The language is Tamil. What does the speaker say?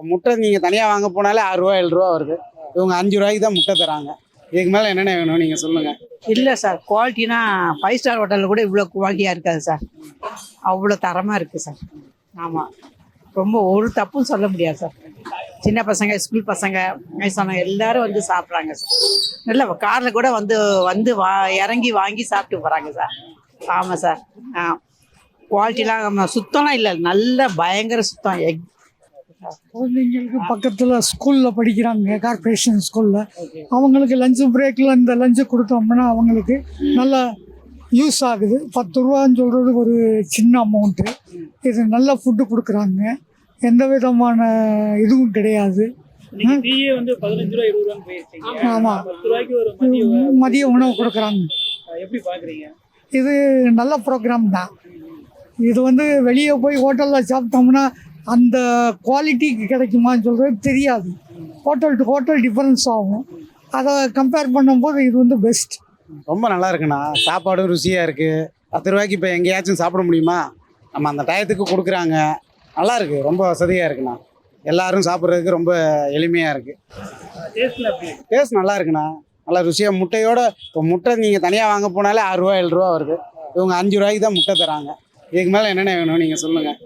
இப்போ முட்டை நீங்கள் தனியாக வாங்க போனாலே 6 ரூபா 7 ரூபா வருது. இவங்க 5 ரூபாய்க்கு தான் முட்டை தராங்க. இதுக்கு மேலே என்னென்ன வேணும் நீங்கள் சொல்லுங்கள். இல்லை சார், குவாலிட்டினா 5 ஸ்டார் ஹோட்டலில் கூட இவ்வளோ குவாலிட்டியாக இருக்காது சார். அவ்வளோ தரமாக இருக்குது சார். ஆமாம், ரொம்ப ஒரு தப்பும் சொல்ல முடியாது சார். சின்ன பசங்க, ஸ்கூல் பசங்க, வயசானவங்க எல்லாரும் வந்து சாப்பிட்றாங்க சார். நல்ல காரில் கூட வந்து வந்து இறங்கி வாங்கி சாப்பிட்டு போகிறாங்க சார். ஆமாம் சார். குவாலிட்டிலாம் சுத்தம்லாம் இல்லை, நல்ல பயங்கர சுத்தம். குழந்தைங்களுக்கு பக்கத்தில் ஸ்கூலில் படிக்கிறாங்க, கார்பரேஷன் ஸ்கூலில். அவங்களுக்கு லஞ்சு பிரேக்கில் இந்த லஞ்சு கொடுத்தோம்னா அவங்களுக்கு நல்லா யூஸ் ஆகுது. 10 ரூபான்னு சொல்கிறது ஒரு சின்ன அமௌண்ட்டு. இது நல்ல ஃபுட்டு கொடுக்குறாங்க, எந்த விதமான இதுவும் கிடையாது. ஆமாம், மதிய உணவு கொடுக்குறாங்க. இது நல்ல ப்ரோக்ராம் தான். இது வெளியே போய் ஹோட்டலில் சாப்பிட்டோம்னா அந்த குவாலிட்டிக்கு கிடைக்குமான்னு சொல்கிறது தெரியாது. ஹோட்டல் டு ஹோட்டல் டிஃப்ரென்ஸ் ஆகும். அதை கம்பேர் பண்ணும்போது இது பெஸ்ட். ரொம்ப நல்லா இருக்குண்ணா. சாப்பாடும் ருசியாக இருக்குது. 10 ரூபாய்க்கு இப்போ எங்கேயாச்சும் சாப்பிட முடியுமா? நம்ம அந்த டயத்துக்கு கொடுக்குறாங்க. நல்லா இருக்குது, ரொம்ப வசதியாக இருக்குண்ணா. எல்லோரும் சாப்பிட்றதுக்கு ரொம்ப எளிமையாக இருக்குது. டேஸ்ட் நல்லா இருக்குண்ணா, நல்லா ருசியாக. முட்டையோட இப்போ முட்டை நீங்கள் தனியாக வாங்க போனாலே 6 ரூபா 7 ரூபா வருது. இவங்க 5 ரூபாய்க்கு தான் முட்டை தராங்க. இதுக்கு மேலே என்னென்ன வேணும் நீங்கள் சொல்லுங்கள்.